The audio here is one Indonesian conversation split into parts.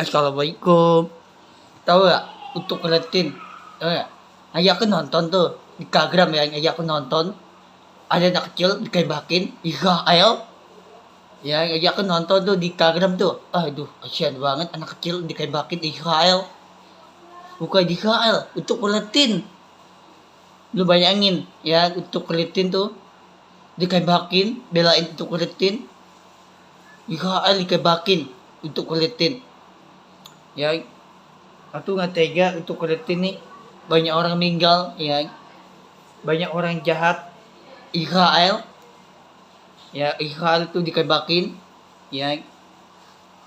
Assalamualaikum. Tahu gak? Untuk ngeliatin, tahu gak? Ayah aku nonton tuh di Instagram ya, ayah aku nonton. Ada anak kecil ditembakin, Israel. Ya, ayah aku nonton tuh di Instagram tuh. Aduh, kasihan banget anak kecil ditembakin Israel. Bukan Israel, untuk ngeliatin. Lu bayangin ya, untuk ngeliatin tuh ditembakin, belain untuk ngeliatin. Israel ditembakin untuk ngeliatin. Ya, aku nggak tega untuk ngeliatin nih, banyak orang meninggal ya, banyak orang jahat. Israel ya, Israel itu dikebakin ya,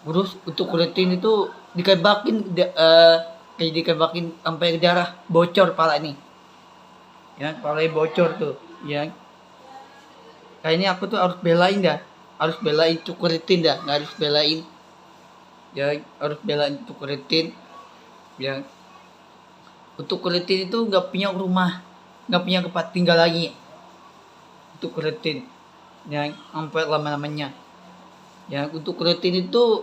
terus untuk ngeliatin itu dikebakin kayak dikebakin sampai darah bocor pala nih ya, pala bocor tuh ya. Kayaknya aku tuh harus belain dah, harus belain untuk ngeliatin dah, nggak harus belain ya, harus belain untuk ngeliatin ya. Untuk kulitin itu nggak punya rumah, nggak punya tempat tinggal lagi. Untuk kulitin yang sampai lama-lamanya ya. Untuk kulitin itu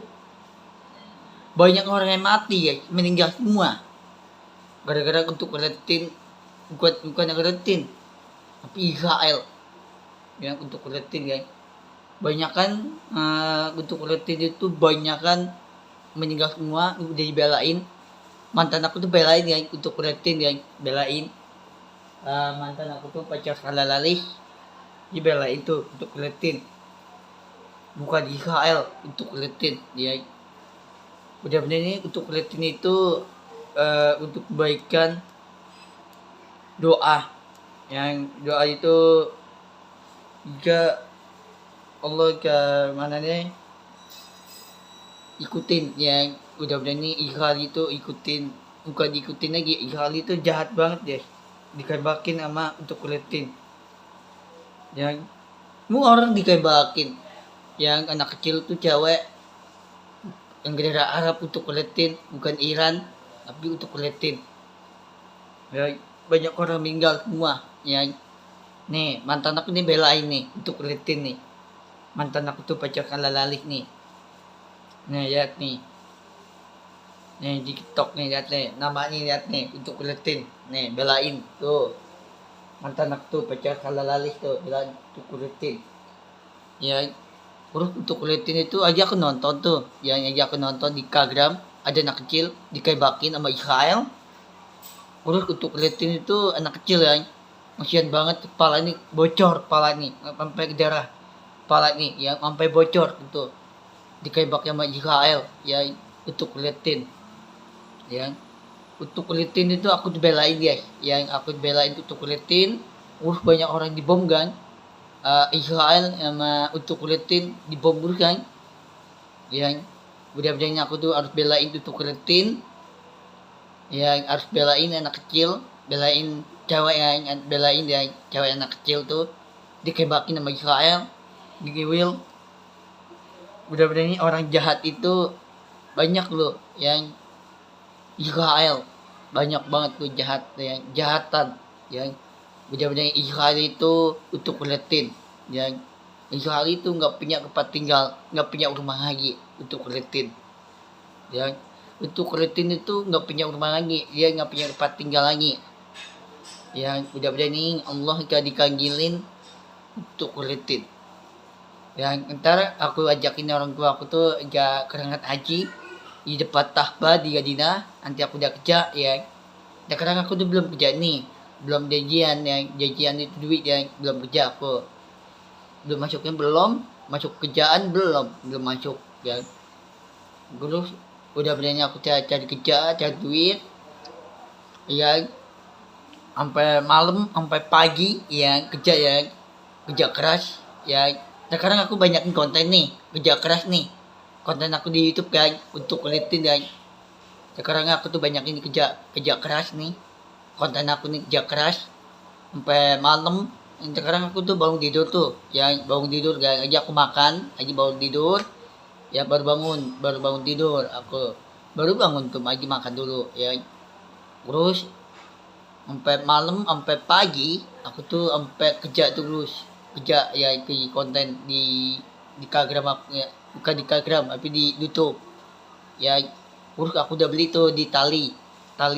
banyak orang yang mati ya, meninggal semua gara-gara untuk kulitin. Bukan yang kulitin, tapi Israel yang untuk kulitin ya. Banyakan untuk kulitin itu banyakan meninggal semua, udah dibelain. Mantan aku tuh belain ya untuk kulitin ya, belain. Mantan aku tuh pacar Salalalis, dibelain tuh untuk kulitin. Bukan Israel untuk kulitin ya. Benar-benar ini untuk kulitin itu untuk kebaikan, doa. Yang doa itu juga Allah ke mana nih ikutin yang udah-udah ini. Israel itu ikutin, bukan diikutin lagi. Israel itu jahat banget deh, dikebakin sama untuk kulitin yang mu orang dikebakin, yang anak kecil tuh cewek yang negara Arab untuk kulitin, bukan Iran tapi untuk kulitin ya. Banyak orang meninggal semua ya. Nih mantan aku nih belain nih untuk kulitin nih. Mantan aku tuh pacar Salalalis nih. Nih lihat nih, nih di TikTok nih, lihat nih namanya, lihat nih untuk kulitin nih, belain tuh. Mantan aku tuh pacar Salalalis tuh, belain untuk kulitin ya. Terus untuk kulitin itu aja aku nonton tuh, yang aja aku nonton di Instagram, ada anak kecil dikebakin sama Israel. Terus untuk kulitin itu anak kecil ya, kasihan banget, kepala ini bocor, kepala ini sampai ke darah, kepala ini yang sampai bocor itu dikebak sama Israel ya. Untuk kulitin ya, untuk kulitin itu aku dibelain guys, yang aku dibelain untuk kulitin. Terus banyak orang dibom kan, Israel sama untuk kulitin dibom kan yang. Benar-benarnya aku tuh harus belain untuk kulitin yang, harus belain anak kecil, belain cewek yang, belain ya cewek anak kecil tuh dikebakin sama Israel, digiwil. Benar-benarnya orang jahat itu banyak loh yang Israel, banyak banget tuh jahat yang jahatan yang. Benar-benar Israel itu untuk kulitin yang. Israel itu nggak punya tempat tinggal, nggak punya rumah lagi untuk kulitin yang. Untuk kulitin itu nggak punya rumah lagi, dia nggak punya tempat tinggal lagi yang. Benar-benar ini Allah gak dikanggilin untuk kulitin yang. Ntar aku ajakin orang tua aku tuh aja kerangat haji di depan Tahba di Gadina, nanti aku udah kerja ya. Sekarang aku tuh belum kerja nih, belum gajian yang, gajian itu duit yang belum kerja, aku belum masuknya, belum masuk kerjaan, belum masuk ya. Terus udah berani aku cari kerja, cari duit ya, sampai malam sampai pagi ya kerja ya, kerja keras ya. Sekarang aku banyakin konten nih, kerja keras nih, konten aku di YouTube kan untuk kulitin ya. Sekarang aku tuh banyakin kerja keras nih, konten aku nih kerja keras sampai malam. Sekarang aku tuh bangun tidur tuh ya, bangun tidur gak aja aku makan aja, bangun tidur ya, baru bangun tidur aku, baru bangun tuh lagi makan dulu ya. Terus sampai malam sampai pagi aku tuh sampai kerja terus, kerja ya di konten di Instagram aku ya, bukan di Instagram tapi di YouTube ya. Terus aku udah beli tuh di tali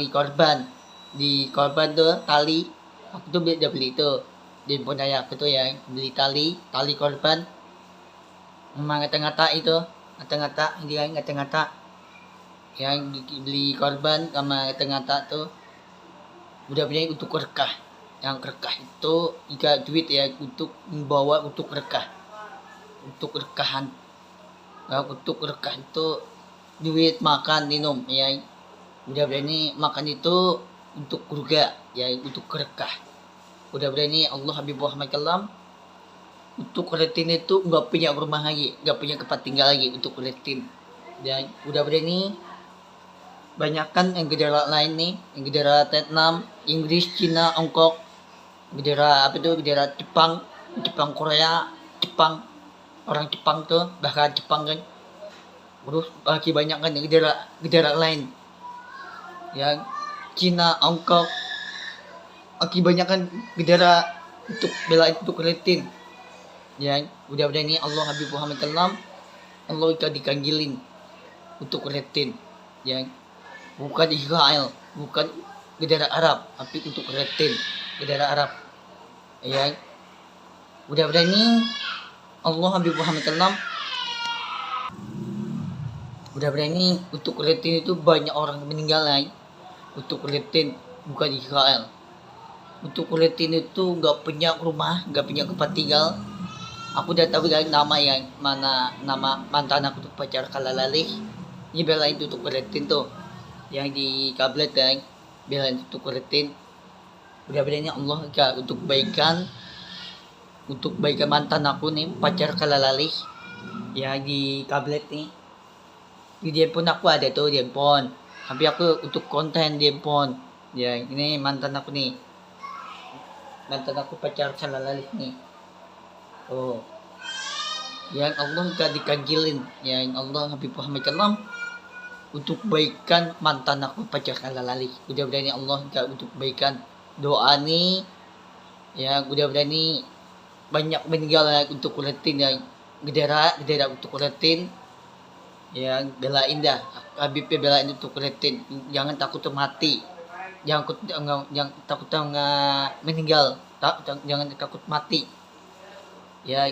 korban, di korban tuh tali, aku tuh udah beli tuh di handphone ayah aku tuh ya, beli tali korban, emang ngata-ngata itu, ngata-ngata ini kan ngata-ngata yang beli korban sama ngata-ngata tuh udah punya untuk rekah. Yang rekah itu jika duit ya untuk membawa untuk rekah, untuk rekahan. Nah, untuk rekah itu duit makan minum ya, udah berani makan itu untuk keluarga ya, untuk rekah. Udah berani Allah Habib Muhammad Kalam untuk rutin itu nggak punya rumah lagi, nggak punya tempat tinggal lagi untuk rutin. Dan udah berani banyakkan yang gejala lain nih, yang gejala Vietnam, Inggris, Cina, Hongkong, gejala apa itu, gejala Jepang, Korea, Jepang, orang Jepang tuh, bahkan Jepang kan. Terus bagi banyak kan gejala lain yang Cina, Hongkong, akibatnya kan gejala untuk bela untuk rutin. Ya, udah ini Allah Habib Muhammad Kalam, Allah ikan dikanggilin untuk rutin. Ya, bukan Israel, bukan gejala Arab, tapi untuk rutin gejala Arab. Ya, udah ini Allah Habib Muhammad Kalam, udah berani untuk rutin itu banyak orang meninggal lagi untuk rutin, bukan Israel. Untuk rutin itu nggak punya rumah, nggak punya tempat tinggal. Aku udah tahu kan nama yang mana, nama mantan aku tuh pacar Kalalali. Ini belain untuk rutin tuh, yang di kablet kan, belain untuk rutin. Udah berani Allah enggak untuk baikan mantan aku nih pacar Kalalali, yang di kablet nih. Di handphone aku ada tuh di handphone, tapi aku untuk konten di handphone. Ya ini mantan aku pacar Kalalali nih. Oh, yang Allah gak dikanggilin, yang Allah Habib Muhammad Kalam untuk baikan mantan aku pacar Kalalali. Udah berani Allah gak untuk baikan doa nih, ya udah berani banyak meninggal ya, untuk rutin yang gedera untuk rutin. Ya belain dah Habib, belain untuk rutin, jangan takut mati, jangan takut meninggal, jangan takut mati ya.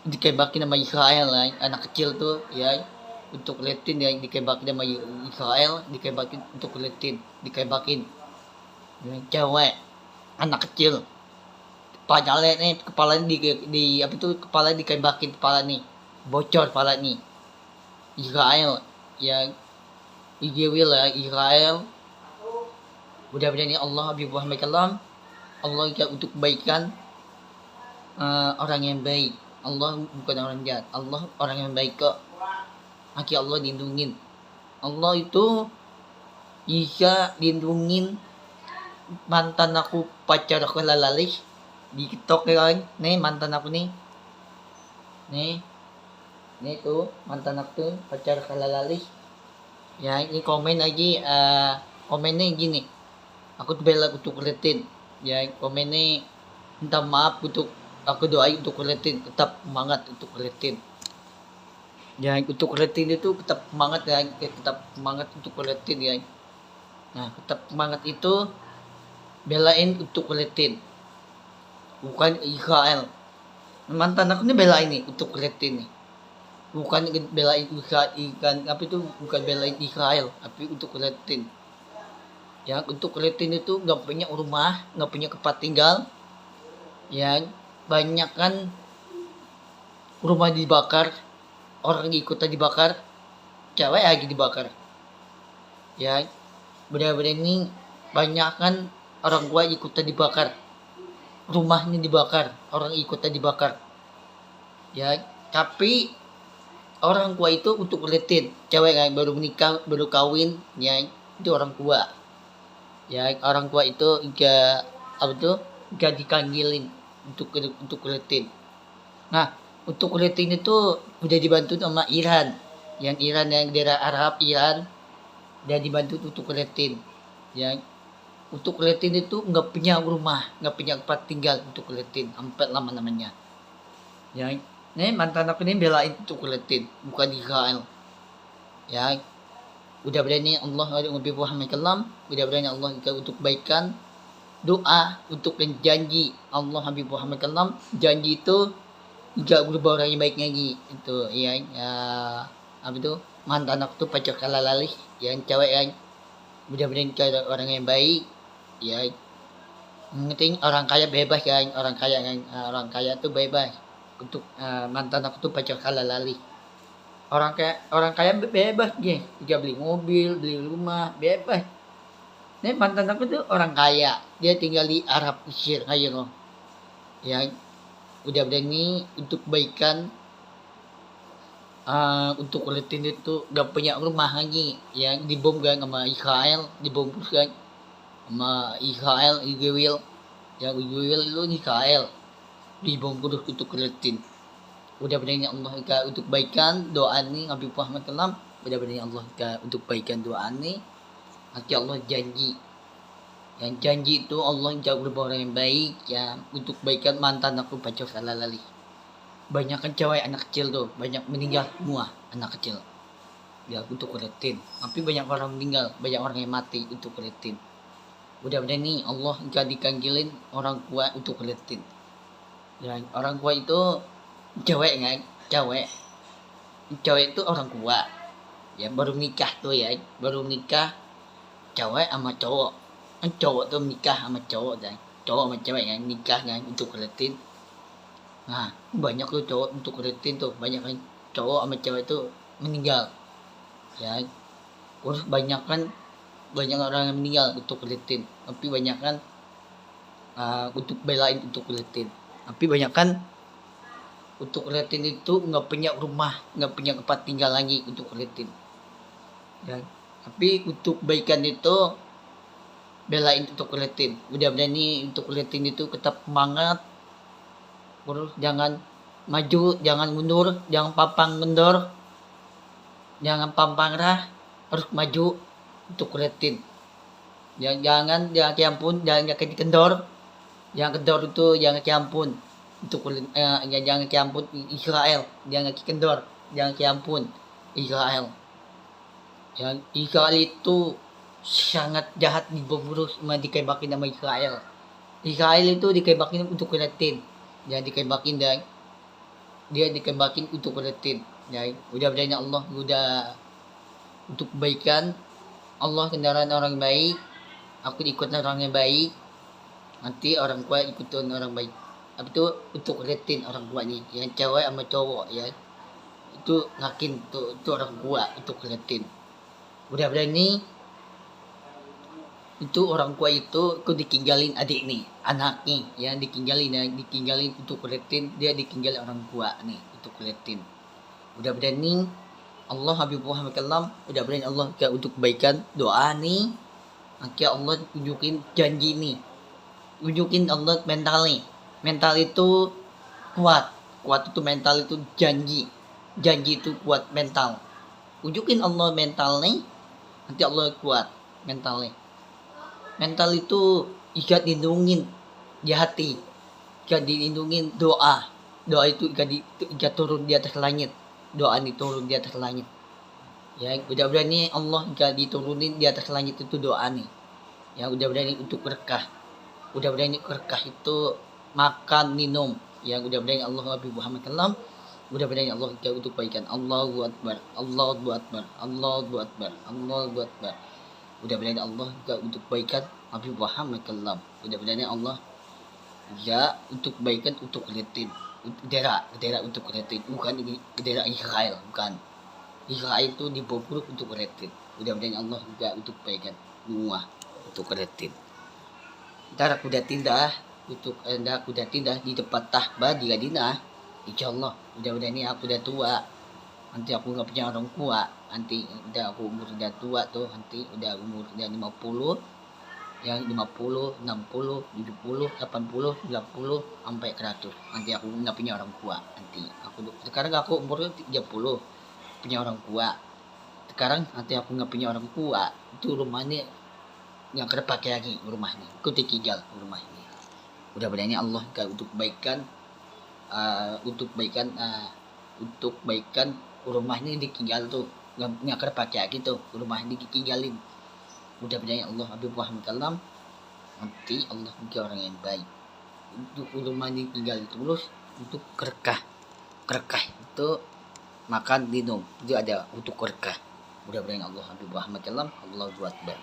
Dikebakin sama Israel lah, anak kecil tuh ya, untuk rutin yang dikebakin sama Israel, dikebakin untuk rutin, dikebakin yang cewek, anak kecil, kepalanya di apa tuh, kepala dikebakin, kepala nih bocor, kepala nih Israel yang Israel ya, Israel. Udah berani Allah Habib Muhammad Kalam, Allah untuk kebaikan orang yang baik. Allah bukan orang jahat, Allah orang yang baik kok. Maki Allah lindungin. Allah itu bisa lindungin mantan aku pacar aku Kalalali di TikTok kan. Nih mantan aku nih. Nih tuh mantan aku tuh pacar Kalalali. Ya ini komen lagi, komennya gini. Aku bela untuk rutin. Ya komennya minta maaf untuk, aku doain untuk rutin, tetap semangat untuk rutin. Ya untuk rutin itu tetap semangat ya, tetap semangat untuk rutin ya. Nah tetap semangat itu belain untuk rutin, bukan Israel. Mantan aku ini belain nih untuk rutin nih, bukan belain Israel, apa itu, bukan belain Israel, tapi untuk rutin. Ya untuk rutin itu nggak punya rumah, nggak punya tempat tinggal. Ya banyak kan rumah dibakar, orang ikutan dibakar, cewek lagi dibakar. Ya benar-benar ini banyak kan orang tua ikutan dibakar, rumahnya dibakar, orang ikutan dibakar. Ya tapi orang tua itu untuk rutin, cewek yang baru menikah, baru kawin, ya itu orang tua. Ya orang tua itu enggak apa tuh, enggak dikanggilin untuk rutin. Nah untuk rutin itu udah dibantu sama Iran, yang daerah Arab, Iran dan dibantu untuk rutin. Ya untuk rutin itu nggak punya rumah, nggak punya tempat tinggal untuk rutin, sampai lama namanya. Ya ini mantan aku ini belain untuk rutin, bukan Israel. Ya Mudah-mudahan Allah Nabi Muhammad kalam, mudah-mudahan Allah untuk baikan doa untuk janji Allah Habib Muhammad kalam, janji itu juga berubah orang yang baik lagi itu ya, apa itu mantan aku tuh pacar kalalali yang cewek yang mudah-mudahan orang yang baik ya, penting orang kaya bebas kan, orang kaya kan, orang kaya tuh bebas untuk mantan aku tuh pacar kalalali, orang kaya bebas dia, dia beli mobil beli rumah bebas. Ini mantan aku tuh orang kaya, dia tinggal di Arab Mesir aja loh ya. Udah berani untuk baikan untuk kulitin itu gak punya rumah lagi yang dibom kan sama Israel, dibom kan sama Israel, Israel yang Israel itu Israel dibom terus untuk kulitin. Udah berani Allah untuk baikan doa ini Nabi Muhammad kalam, udah berani Allah untuk baikan doa ini. Nanti Allah janji, yang janji itu Allah jauh lebih orang yang baik ya, untuk baikan mantan aku pacar kalalali. Banyak kan cewek anak kecil tuh, banyak meninggal semua anak kecil ya untuk kulitin, tapi banyak orang meninggal, banyak orang yang mati untuk kulitin. Mudah-mudahan nih Allah gak dikanggilin orang tua untuk kulitin. Dan orang tua itu cewek kan, cewek itu orang tua ya, baru nikah tuh ya, baru nikah cewek sama cowok, cowok tuh nikah sama cowok dan cowok sama cewek yang nikah kan untuk kulitin. Nah banyak tuh cowok untuk kulitin tuh, banyak kan cowok sama cewek tuh meninggal ya. Terus banyak orang yang meninggal untuk kulitin, tapi banyak kan untuk belain untuk kulitin, tapi banyak kan untuk kulitin itu nggak punya rumah, nggak punya tempat tinggal lagi untuk kulitin ya. Tapi untuk baikan itu belain untuk kulitin. Mudah-mudahan nih untuk kulitin itu tetap semangat, terus jangan maju, jangan mundur, jangan pampang kendor, jangan pampang rah, harus maju untuk kulitin. Jangan kiampun, jangan kendor, jangan kendor itu jangan kiampun untuk jangan kiampun Israel, jangan kendor, jangan kiampun Israel. Yang Israel itu sangat jahat, dibunuh sama dikebakin sama Israel. Israel itu dikebakin untuk kulitin, jangan dikebakin dan dia dikebakin untuk kulitin ya. Mudah-mudahan Allah udah untuk kebaikan, Allah kendaraan orang baik, aku ikut orang yang baik, nanti orang tua ikutin orang baik. Apa itu untuk kulitin orang tua nih, yang cewek sama cowok ya, itu ngakin itu orang tua untuk kulitin. Mudah-mudahan ini itu orang tua itu ditinggalin adik nih, anak nih ya, ditinggalin untuk kulitin, dia ditinggalin orang tua nih untuk kulitin. Mudah-mudahan nih Allah Habib Muhammad kalam, mudah-mudahan Allah untuk kebaikan doa nih, nanti Allah tunjukin janji nih, tunjukin Allah mental nih, mental itu kuat itu mental itu janji itu kuat mental, tunjukin Allah mental nih, nanti Allah kuat mentalnya. Mental itu ikat dilindungin di hati, ikat dilindungin doa itu ikat turun di atas langit, doa ini turun di atas langit ya. Mudah-mudahan nih Allah ikat diturunin di atas langit itu doa nih ya. Mudah-mudahan ini untuk berkah, mudah-mudahan ini berkah itu makan minum ya. Mudah-mudahan Allah Nabi Muhammad kalam, mudah-mudahan Allah untuk kebaikan. Allahu Akbar, Allahu Akbar, Allahu Akbar, Allahu Akbar. Mudah-mudahan Allah untuk kebaikan Nabi Muhammad kalam, mudah-mudahan Allah ya untuk kebaikan untuk kulitin, bendera untuk kulitin, bukan ini bendera Israel, bukan Israel itu dibobol untuk kulitin. Mudah-mudahan Allah juga untuk kebaikan semua untuk kulitin. Ntar aku udah tindah di depan tahbah di Gadinah, insyaallah. Mudah-mudahan ini aku udah tua, nanti aku nggak punya orang tua, nanti udah aku umur udah tua tuh, nanti udah umur udah 50 yang 50, 60, 70, 80, 90 sampai 100, nanti aku nggak punya orang tua. Nanti sekarang aku umurnya 30 punya orang tua, sekarang nanti aku nggak punya orang tua, itu rumahnya yang kepake lagi, rumahnya aku tinggal rumah ini. Mudah-mudahan Allah untuk kebaikan untuk kebaikan rumahnya ditinggal tuh nggak kerpakai gitu rumah ini ditinggalin. Mudah-mudahan Allah Habib Muhammad Kalam nanti Allah menjadi orang yang baik. Untuk rumah ini tinggal terus untuk kerkah itu makan minum itu ada untuk kerkah. Mudah-mudahan Allah Habib Muhammad Kalam. Allahu Akbar.